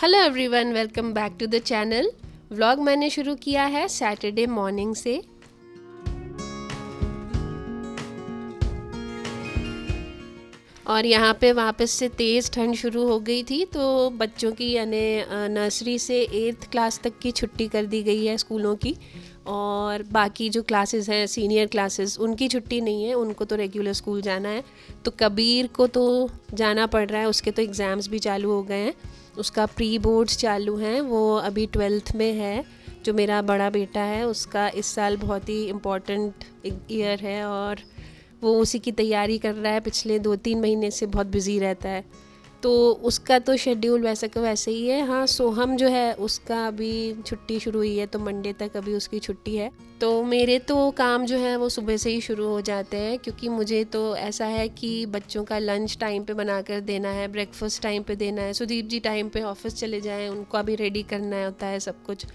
Hello everyone, welcome back to the channel. Vlog मैंने शुरू किया है सैटरडे मॉर्निंग से। और यहाँ पे वापस से तेज़ ठंड शुरू हो गई थी, तो बच्चों की यानी नर्सरी से 8th क्लास तक की छुट्टी कर दी गई है स्कूलों की। और बाकी जो क्लासेस हैं, सीनियर क्लासेस, उनकी छुट्टी नहीं है, उनको तो रेगुलर स्कूल जाना है। तो कबीर को तो जाना पड़ रहा है, उसके तो एग्ज़ाम्स भी चालू हो गए हैं। उसका प्री बोर्ड्स चालू हैं, वो अभी 12th में है। जो मेरा बड़ा बेटा है उसका इस साल बहुत ही इम्पोर्टेंट ईयर है और वो उसी की तैयारी कर रहा है। पिछले 2-3 महीने से बहुत बिज़ी रहता है, तो उसका तो शेड्यूल वैसा का वैसे ही है। हाँ, सोहम जो है उसका अभी छुट्टी शुरू हुई है, तो मंडे तक अभी उसकी छुट्टी है। तो मेरे तो काम जो है वो सुबह से ही शुरू हो जाते हैं, क्योंकि मुझे तो ऐसा है कि बच्चों का लंच टाइम पे बना कर देना है, ब्रेकफास्ट टाइम पे देना है, सुदीप जी टाइम पे ऑफिस चले जाएं, उनको अभी रेडी करना होता है सब कुछ।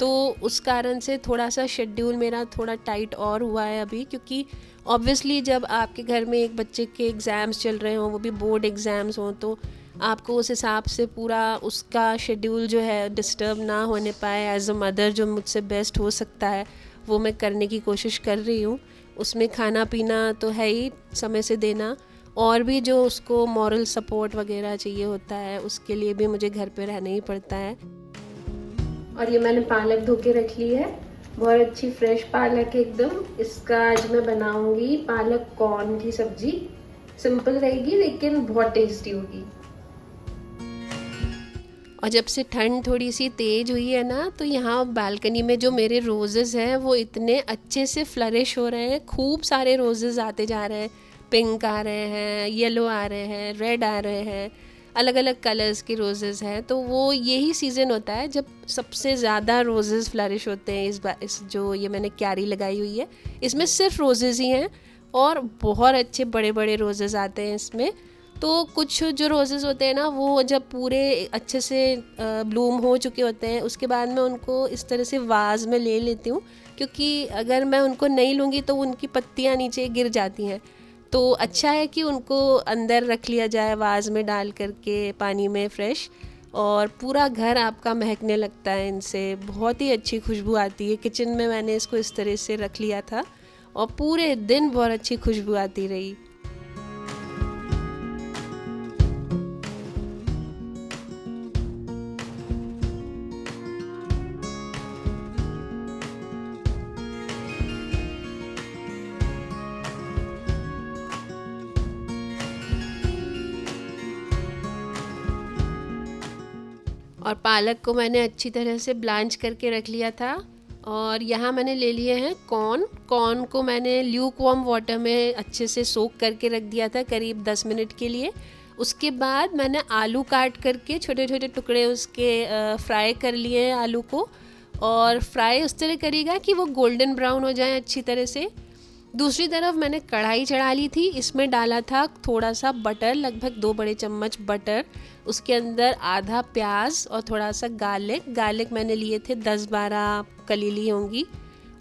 तो उस कारण से थोड़ा सा शेड्यूल मेरा थोड़ा टाइट और हुआ है अभी, क्योंकि ऑब्वियसली जब आपके घर में एक बच्चे के एग्ज़ाम्स चल रहे हों, वो भी बोर्ड एग्ज़ाम्स हों, तो आपको उस हिसाब से पूरा उसका शेड्यूल जो है डिस्टर्ब ना होने पाए। एज अ मदर जो मुझसे बेस्ट हो सकता है वो मैं करने की कोशिश कर रही हूँ। उसमें खाना पीना तो है ही समय से देना, और भी जो उसको मॉरल सपोर्ट वगैरह चाहिए होता है उसके लिए भी मुझे घर पे रहना ही पड़ता है। और ये मैंने पालक धो के रख ली है, बहुत अच्छी फ्रेश पालक है एकदम। इसका आज मैं बनाऊंगी पालक कॉर्न की सब्जी। सिंपल रहेगी लेकिन बहुत टेस्टी होगी। और जब से ठंड थोड़ी सी तेज़ हुई है ना, तो यहाँ बालकनी में जो मेरे रोजेज़ हैं वो इतने अच्छे से फ्लरिश हो रहे हैं। खूब सारे रोजेज़ आते जा रहे हैं, पिंक आ रहे हैं, येलो आ रहे हैं, रेड आ रहे हैं, अलग अलग कलर्स के रोजेज़ हैं। तो वो यही सीज़न होता है जब सबसे ज़्यादा रोजेज़ फ्लरिश होते हैं। इस जो ये मैंने क्यारी लगाई हुई है, इसमें सिर्फ रोजेज़ ही हैं और बहुत अच्छे बड़े बड़े रोजेज़ आते हैं इसमें। तो कुछ जो रोज़ेज़ होते हैं ना, वो जब पूरे अच्छे से ब्लूम हो चुके होते हैं, उसके बाद मैं उनको इस तरह से वाज में ले लेती हूँ, क्योंकि अगर मैं उनको नहीं लूँगी तो उनकी पत्तियाँ नीचे गिर जाती हैं। तो अच्छा है कि उनको अंदर रख लिया जाए वाज में डाल करके पानी में फ्रेश, और पूरा घर आपका महकने लगता है इनसे। बहुत ही अच्छी खुशबू आती है। किचन में मैंने इसको इस तरह से रख लिया था और पूरे दिन बहुत अच्छी खुशबू आती रही। और पालक को मैंने अच्छी तरह से ब्लांच करके रख लिया था। और यहाँ मैंने ले लिए हैं कॉर्न को मैंने ल्यूक वार्म वाटर में अच्छे से सोक करके रख दिया था करीब 10 मिनट के लिए। उसके बाद मैंने आलू काट करके छोटे छोटे टुकड़े उसके फ्राई कर लिए आलू को। और फ्राई उस तरह करिएगा कि वो गोल्डन ब्राउन हो जाए अच्छी तरह से। दूसरी तरफ मैंने कढ़ाई चढ़ा ली थी, इसमें डाला था थोड़ा सा बटर, लगभग 2 बड़े चम्मच बटर। उसके अंदर आधा प्याज और थोड़ा सा गार्लिक मैंने लिए थे 10-12 कली ली होंगी,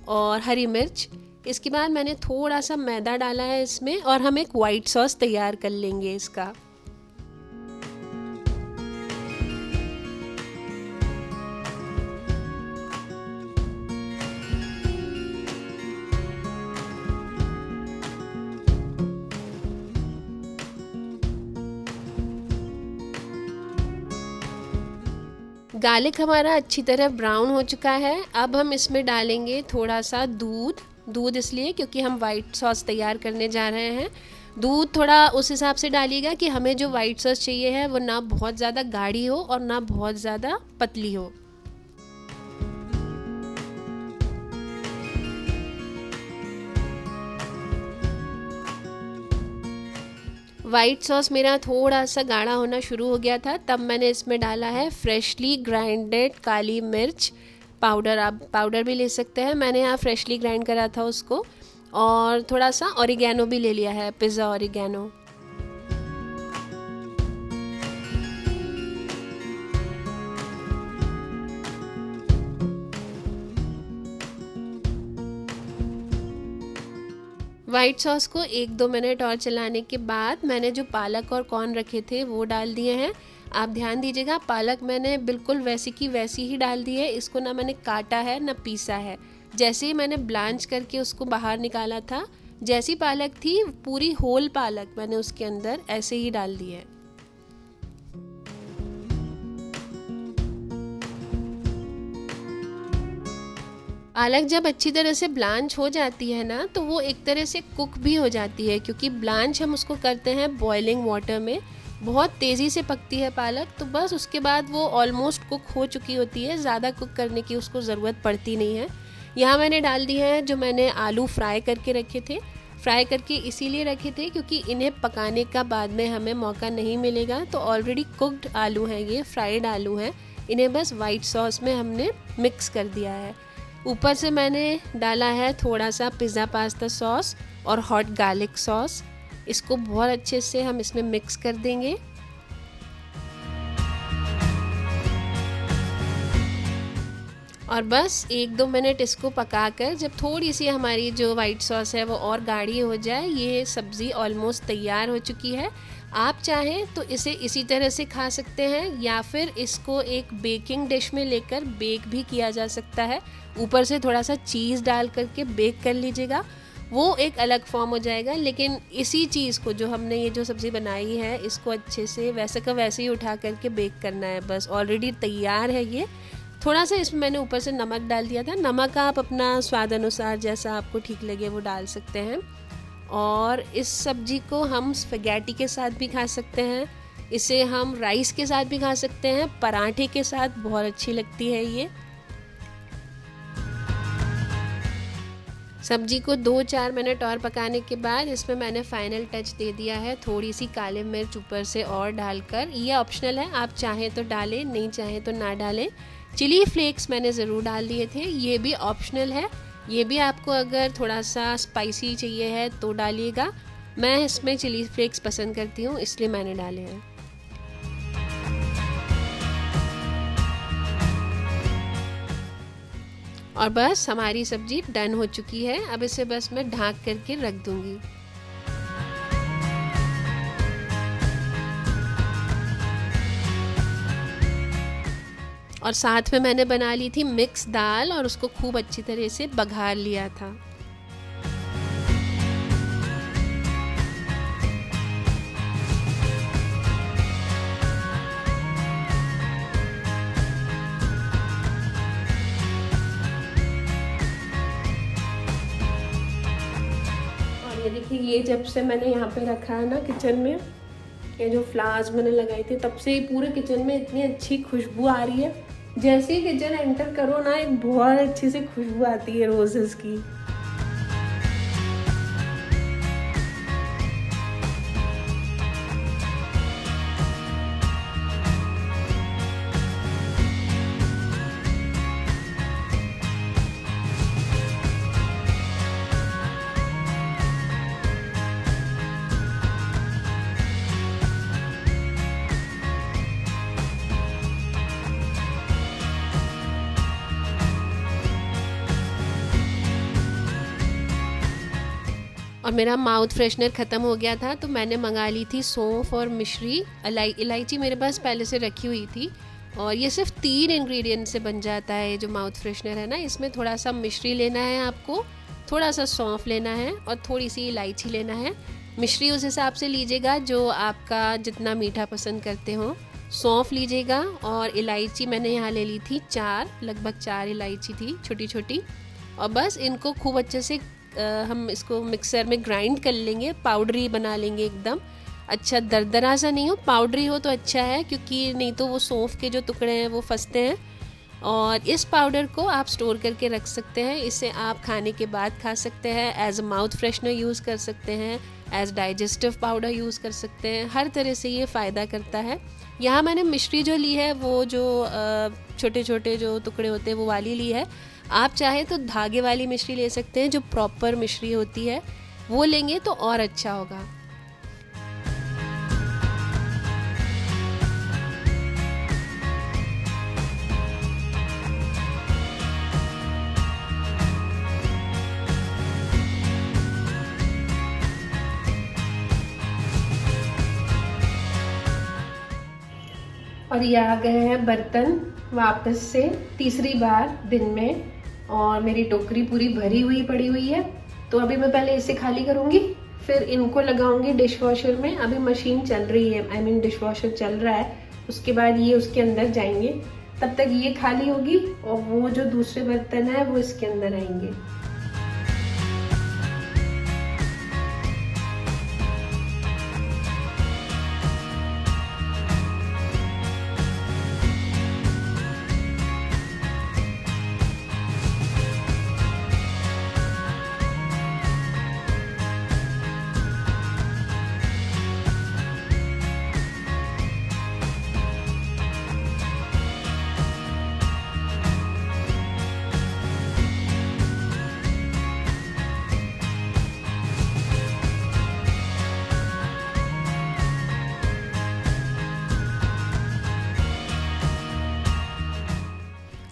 और हरी मिर्च। इसके बाद मैंने थोड़ा सा मैदा डाला है इसमें, और हम एक वाइट सॉस तैयार कर लेंगे इसका। गार्लिक हमारा अच्छी तरह ब्राउन हो चुका है। अब हम इसमें डालेंगे थोड़ा सा दूध इसलिए क्योंकि हम वाइट सॉस तैयार करने जा रहे हैं। दूध थोड़ा उस हिसाब से डालिएगा कि हमें जो वाइट सॉस चाहिए है वो ना बहुत ज़्यादा गाढ़ी हो और ना बहुत ज़्यादा पतली हो। वाइट सॉस मेरा थोड़ा सा गाढ़ा होना शुरू हो गया था, तब मैंने इसमें डाला है फ्रेशली ग्राइंडेड काली मिर्च पाउडर। आप पाउडर भी ले सकते हैं, मैंने यहाँ फ्रेशली ग्राइंड करा था उसको। और थोड़ा सा ऑरिगेनो भी ले लिया है, पिज़्ज़ा ऑरिगेनो। वाइट सॉस को 1-2 मिनट और चलाने के बाद मैंने जो पालक और कॉर्न रखे थे वो डाल दिए हैं। आप ध्यान दीजिएगा, पालक मैंने बिल्कुल वैसी की वैसी ही डाल दी है, इसको ना मैंने काटा है ना पीसा है। जैसे ही मैंने ब्लांच करके उसको बाहर निकाला था, जैसी पालक थी पूरी होल पालक मैंने उसके अंदर ऐसे ही डाल दी है। पालक जब अच्छी तरह से ब्लांच हो जाती है ना, तो वो एक तरह से कुक भी हो जाती है, क्योंकि ब्लांच हम उसको करते हैं बॉइलिंग वाटर में। बहुत तेज़ी से पकती है पालक, तो बस उसके बाद वो ऑलमोस्ट कुक हो चुकी होती है, ज़्यादा कुक करने की उसको ज़रूरत पड़ती नहीं है। यहाँ मैंने डाल दी है जो मैंने आलू फ्राई करके रखे थे। फ्राई करके इसीलिए रखे थे क्योंकि इन्हें पकाने का बाद में हमें मौका नहीं मिलेगा, तो ऑलरेडी कुक्ड आलू हैं, ये फ्राइड आलू हैं। इन्हें बस वाइट सॉस में हमने मिक्स कर दिया है। ऊपर से मैंने डाला है थोड़ा सा पिज़्ज़ा पास्ता सॉस और हॉट गार्लिक सॉस। इसको बहुत अच्छे से हम इसमें मिक्स कर देंगे। और बस 1-2 मिनट इसको पकाकर जब थोड़ी सी हमारी जो वाइट सॉस है वो और गाढ़ी हो जाए, ये सब्ज़ी ऑलमोस्ट तैयार हो चुकी है। आप चाहें तो इसे इसी तरह से खा सकते हैं, या फिर इसको एक बेकिंग डिश में लेकर बेक भी किया जा सकता है। ऊपर से थोड़ा सा चीज़ डाल करके बेक कर लीजिएगा, वो एक अलग फॉर्म हो जाएगा। लेकिन इसी चीज़ को, जो हमने ये जो सब्ज़ी बनाई है, इसको अच्छे से वैसे का वैसे ही उठा करके बेक करना है। बस ऑलरेडी तैयार है ये। थोड़ा सा इसमें मैंने ऊपर से नमक डाल दिया था। नमक आप अपना स्वाद अनुसार जैसा आपको ठीक लगे वो डाल सकते हैं। और इस सब्ज़ी को हम स्पैगेटी के साथ भी खा सकते हैं, इसे हम राइस के साथ भी खा सकते हैं, पराठे के साथ बहुत अच्छी लगती है ये सब्जी को। 2-4 मिनट और पकाने के बाद इसमें मैंने फाइनल टच दे दिया है, थोड़ी सी काली मिर्च ऊपर से और डालकर। ये ऑप्शनल है, आप चाहें तो डालें, नहीं चाहें तो ना डालें। चिली फ्लेक्स मैंने ज़रूर डाल दिए थे, ये भी ऑप्शनल है। ये भी आपको अगर थोड़ा सा स्पाइसी चाहिए है तो डालिएगा। मैं इसमें चिली फ्लेक्स पसंद करती हूँ, इसलिए मैंने डाले हैं। और बस हमारी सब्जी डन हो चुकी है। अब इसे बस मैं ढक करके रख दूँगी। और साथ में मैंने बना ली थी मिक्स दाल और उसको खूब अच्छी तरह से बघार लिया था। और ये देखिए, ये जब से मैंने यहाँ पे रखा है ना किचन में, ये जो फ्लावर्स मैंने लगाई थी, तब से ही पूरे किचन में इतनी अच्छी खुशबू आ रही है। जैसे ही किचन एंटर करो ना, एक बहुत अच्छी सी खुशबू आती है रोजेस की। और मेरा माउथ फ्रेशनर ख़त्म हो गया था, तो मैंने मंगा ली थी सौंफ और मिश्री। इलायची मेरे पास पहले से रखी हुई थी, और ये सिर्फ 3 इंग्रेडिएंट से बन जाता है जो माउथ फ्रेशनर है ना। इसमें थोड़ा सा मिश्री लेना है आपको, थोड़ा सा सौंफ लेना है और थोड़ी सी इलायची लेना है। मिश्री उस हिसाब से लीजिएगा जो आपका जितना मीठा पसंद करते हो। सौंफ लीजिएगा, और इलायची मैंने यहाँ ले ली थी 4, लगभग 4 इलायची थी छोटी छोटी। और बस इनको खूब अच्छे से हम इसको मिक्सर में ग्राइंड कर लेंगे, पाउडरी बना लेंगे एकदम। अच्छा दरदरा सा नहीं हो, पाउडरी हो तो अच्छा है, क्योंकि नहीं तो वो सौंफ के जो टुकड़े हैं वो फंसते हैं। और इस पाउडर को आप स्टोर करके रख सकते हैं, इसे आप खाने के बाद खा सकते हैं, as a mouth freshener use कर सकते हैं, एज डाइजेस्टिव पाउडर यूज़ कर सकते हैं। हर तरह से ये फ़ायदा करता है। यहाँ मैंने मिश्री जो ली है वो जो छोटे छोटे जो टुकड़े होते हैं वो वाली ली है। आप चाहें तो धागे वाली मिश्री ले सकते हैं, जो प्रॉपर मिश्री होती है वो लेंगे तो और अच्छा होगा। और ये आ गए हैं बर्तन वापस से तीसरी बार दिन में, और मेरी टोकरी पूरी भरी हुई पड़ी हुई है। तो अभी मैं पहले इसे खाली करूँगी, फिर इनको लगाऊंगी डिश वॉशर में। अभी मशीन चल रही है, आई मीन डिश वॉशर चल रहा है, उसके बाद ये उसके अंदर जाएंगे। तब तक ये खाली होगी और वो जो दूसरे बर्तन है वो इसके अंदर आएंगे।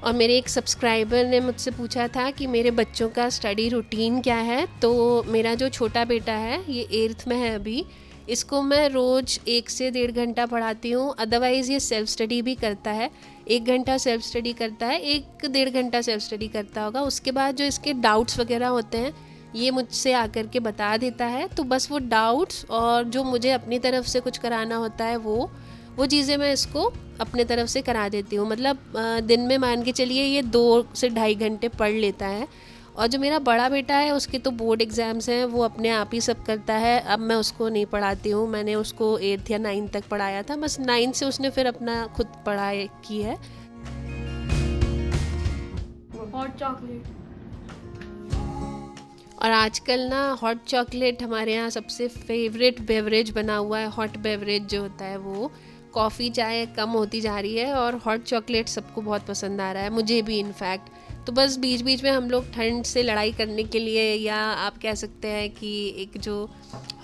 और मेरे एक सब्सक्राइबर ने मुझसे पूछा था कि मेरे बच्चों का स्टडी रूटीन क्या है। तो मेरा जो छोटा बेटा है ये 8th में है अभी, इसको मैं रोज़ 1 से 1.5 घंटा पढ़ाती हूँ। अदरवाइज़ ये सेल्फ़ स्टडी भी करता है, 1 घंटा सेल्फ़ स्टडी करता है, 1-1.5 घंटा सेल्फ़ स्टडी करता होगा। उसके बाद जो इसके डाउट्स वगैरह होते हैं ये मुझसे आकर के बता देता है। तो बस वो डाउट्स और जो मुझे अपनी तरफ से कुछ कराना होता है वो चीज़ें मैं इसको अपने तरफ से करा देती हूँ। मतलब दिन में मान के चलिए ये 2 से 2.5 घंटे पढ़ लेता है। और जो मेरा बड़ा बेटा है उसके तो बोर्ड एग्ज़ाम्स हैं, वो अपने आप ही सब करता है। अब मैं उसको नहीं पढ़ाती हूँ, मैंने उसको 8th या 9th तक पढ़ाया था, बस 9th से उसने फिर अपना खुद पढ़ाई की है। Hot chocolate. और आजकल ना हॉट चॉकलेट हमारे यहाँ सबसे फेवरेट बेवरेज बना हुआ है। हॉट बेवरेज जो होता है वो, कॉफ़ी चाय कम होती जा रही है और हॉट चॉकलेट सबको बहुत पसंद आ रहा है, मुझे भी इनफैक्ट। तो बस बीच बीच में हम लोग ठंड से लड़ाई करने के लिए, या आप कह सकते हैं कि एक जो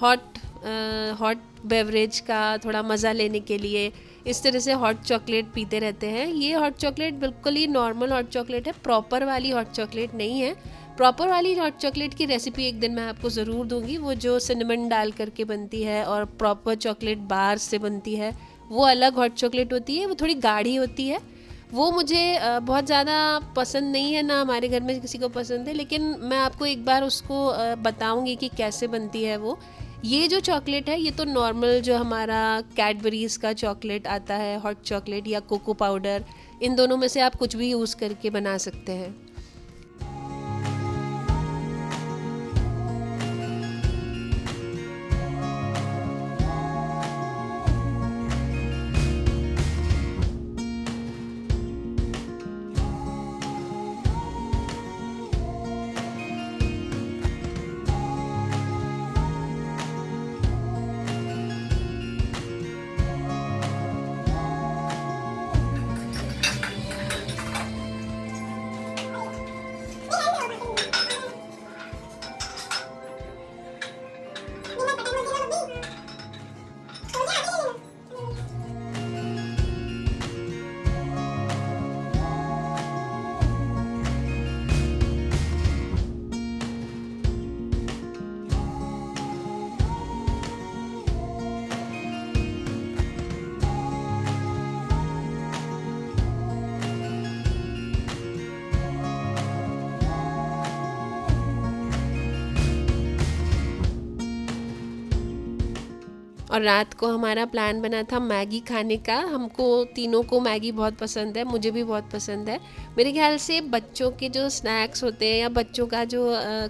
हॉट बेवरेज का थोड़ा मज़ा लेने के लिए इस तरह से हॉट चॉकलेट पीते रहते हैं। ये हॉट चॉकलेट बिल्कुल ही नॉर्मल हॉट चॉकलेट है, प्रॉपर वाली हॉट चॉकलेट नहीं है। प्रॉपर वाली हॉट चॉकलेट की रेसिपी एक दिन मैं आपको ज़रूर दूंगी, वो जो सिनेमन डाल करके बनती है और प्रॉपर चॉकलेट बार से बनती है, वो अलग हॉट चॉकलेट होती है, वो थोड़ी गाढ़ी होती है। वो मुझे बहुत ज़्यादा पसंद नहीं है, ना हमारे घर में किसी को पसंद है, लेकिन मैं आपको एक बार उसको बताऊंगी कि कैसे बनती है वो। ये जो चॉकलेट है ये तो नॉर्मल जो हमारा कैडबरीज़ का चॉकलेट आता है, हॉट चॉकलेट या कोको पाउडर, इन दोनों में से आप कुछ भी यूज़ करके बना सकते हैं। और रात को हमारा प्लान बना था मैगी खाने का। हमको तीनों को मैगी बहुत पसंद है, मुझे भी बहुत पसंद है। मेरे ख्याल से बच्चों के जो स्नैक्स होते हैं या बच्चों का जो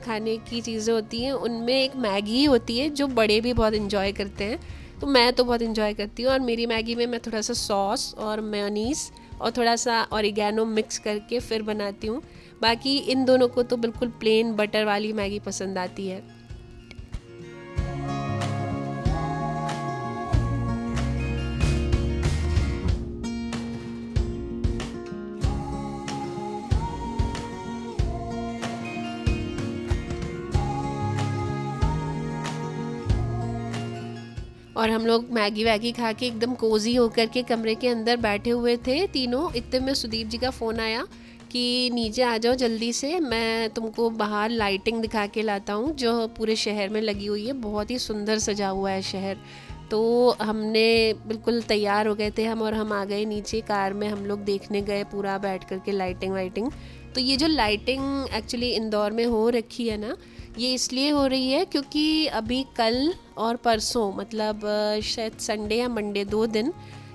खाने की चीज़ें होती हैं उनमें एक मैगी ही होती है जो बड़े भी बहुत इन्जॉय करते हैं। तो मैं तो बहुत इन्जॉय करती हूँ, और मेरी मैगी में मैं थोड़ा सा सॉस और मेयोनीज़ और थोड़ा सा ऑरिगेनो मिक्स करके फिर बनाती हूँ। बाकी इन दोनों को तो बिल्कुल प्लेन बटर वाली मैगी पसंद आती है। और हम लोग मैगी वैगी खा के एकदम कोज़ी होकर के कमरे के अंदर बैठे हुए थे तीनों। इतने में सुदीप जी का फ़ोन आया कि नीचे आ जाओ जल्दी से, मैं तुमको बाहर लाइटिंग दिखा के लाता हूँ जो पूरे शहर में लगी हुई है। बहुत ही सुंदर सजा हुआ है शहर। तो हमने बिल्कुल तैयार हो गए थे हम, और हम आ गए नीचे कार में, हम लोग देखने गए पूरा बैठ कर के लाइटिंग वाइटिंग। तो ये जो लाइटिंग एक्चुअली इंदौर में हो रखी है ना, ये इसलिए हो रही है क्योंकि अभी कल और परसों, मतलब शायद संडे या मंडे, 2 दिन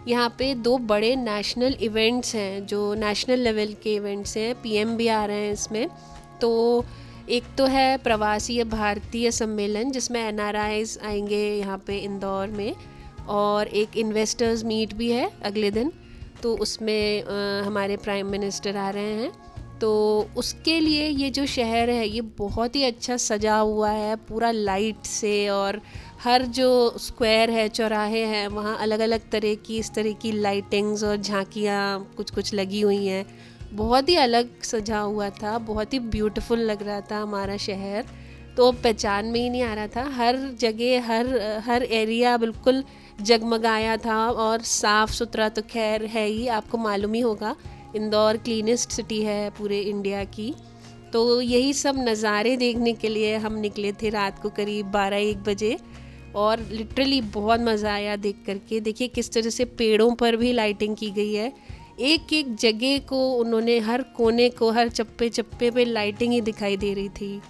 यहाँ पे 2 बड़े नेशनल इवेंट्स हैं, जो नेशनल लेवल के इवेंट्स हैं। पीएम भी आ रहे हैं इसमें। तो एक तो है प्रवासी भारतीय सम्मेलन, जिसमें एनआरआईज आएंगे यहाँ पे इंदौर में, और एक इन्वेस्टर्स मीट भी है अगले दिन। तो उसमें हमारे प्राइम मिनिस्टर आ रहे हैं। तो उसके लिए ये जो शहर है ये बहुत ही अच्छा सजा हुआ है पूरा लाइट से, और हर जो स्क्वायर है, चौराहे हैं, वहाँ अलग अलग तरह की इस तरह की लाइटिंग्स और झांकियाँ कुछ कुछ लगी हुई हैं। बहुत ही अलग सजा हुआ था, बहुत ही ब्यूटीफुल लग रहा था हमारा शहर। तो पहचान में ही नहीं आ रहा था, हर जगह हर एरिया बिल्कुल जगमगाया था, और साफ़ सुथरा तो खैर है ही, आपको मालूम ही होगा इंदौर क्लीनेस्ट सिटी है पूरे इंडिया की। तो यही सब नज़ारे देखने के लिए हम निकले थे रात को करीब 12-1 बजे, और लिटरली बहुत मज़ा आया देख करके। देखिए किस तरह से पेड़ों पर भी लाइटिंग की गई है, एक एक जगह को उन्होंने, हर कोने को, हर चप्पे चप्पे पे लाइटिंग ही दिखाई दे रही थी।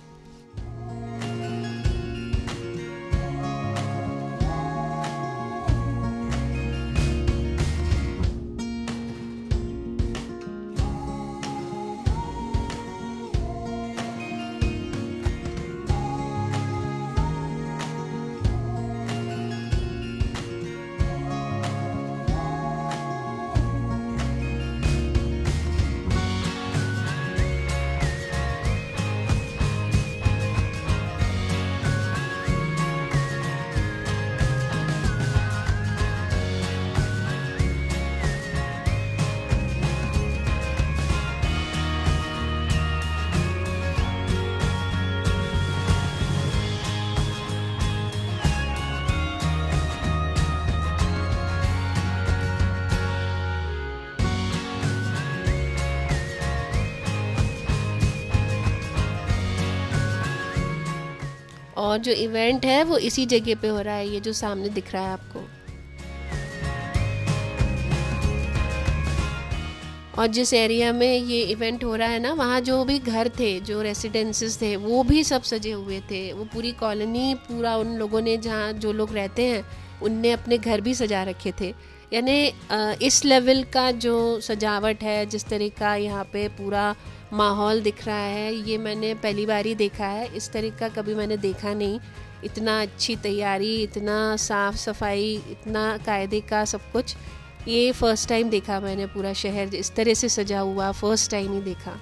और जो इवेंट है वो इसी जगह पे हो रहा है, ये जो सामने दिख रहा है आपको। और जिस एरिया में ये इवेंट हो रहा है ना, वहाँ जो भी घर थे, जो रेसिडेंसेस थे, वो भी सब सजे हुए थे। वो पूरी कॉलोनी, पूरा उन लोगों ने, जहाँ जो लोग रहते हैं, उनने अपने घर भी सजा रखे थे। यानी इस लेवल का जो सजावट है, जिस तरह का यहाँ पे पूरा माहौल दिख रहा है, ये मैंने पहली बार ही देखा है। इस तरह का कभी मैंने देखा नहीं। इतना अच्छी तैयारी, इतना साफ़ सफाई, इतना कायदे का सब कुछ, ये फ़र्स्ट टाइम देखा मैंने। पूरा शहर इस तरह से सजा हुआ फ़र्स्ट टाइम ही देखा।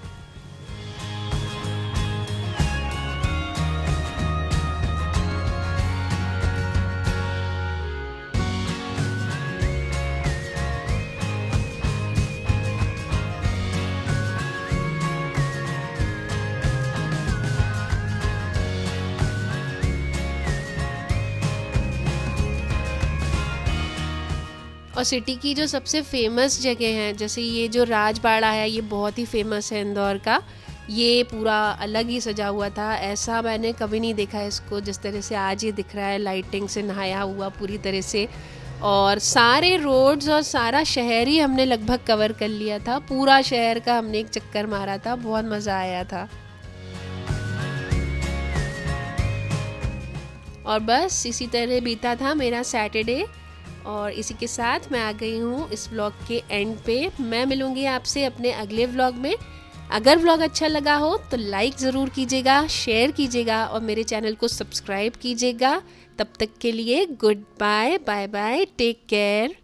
और सिटी की जो सबसे फेमस जगह हैं, जैसे ये जो राजबाड़ा है, ये बहुत ही फेमस है इंदौर का। ये पूरा अलग ही सजा हुआ था, ऐसा मैंने कभी नहीं देखा इसको जिस तरह से आज ये दिख रहा है, लाइटिंग से नहाया हुआ पूरी तरह से। और सारे रोड्स और सारा शहर ही हमने लगभग कवर कर लिया था, पूरा शहर का हमने एक चक्कर मारा था, बहुत मज़ा आया था। और बस इसी तरह बीता था मेरा सैटरडे। और इसी के साथ मैं आ गई हूँ इस व्लॉग के एंड पे। मैं मिलूँगी आपसे अपने अगले व्लॉग में। अगर व्लॉग अच्छा लगा हो तो लाइक ज़रूर कीजिएगा, शेयर कीजिएगा और मेरे चैनल को सब्सक्राइब कीजिएगा। तब तक के लिए good bye, bye bye, take care.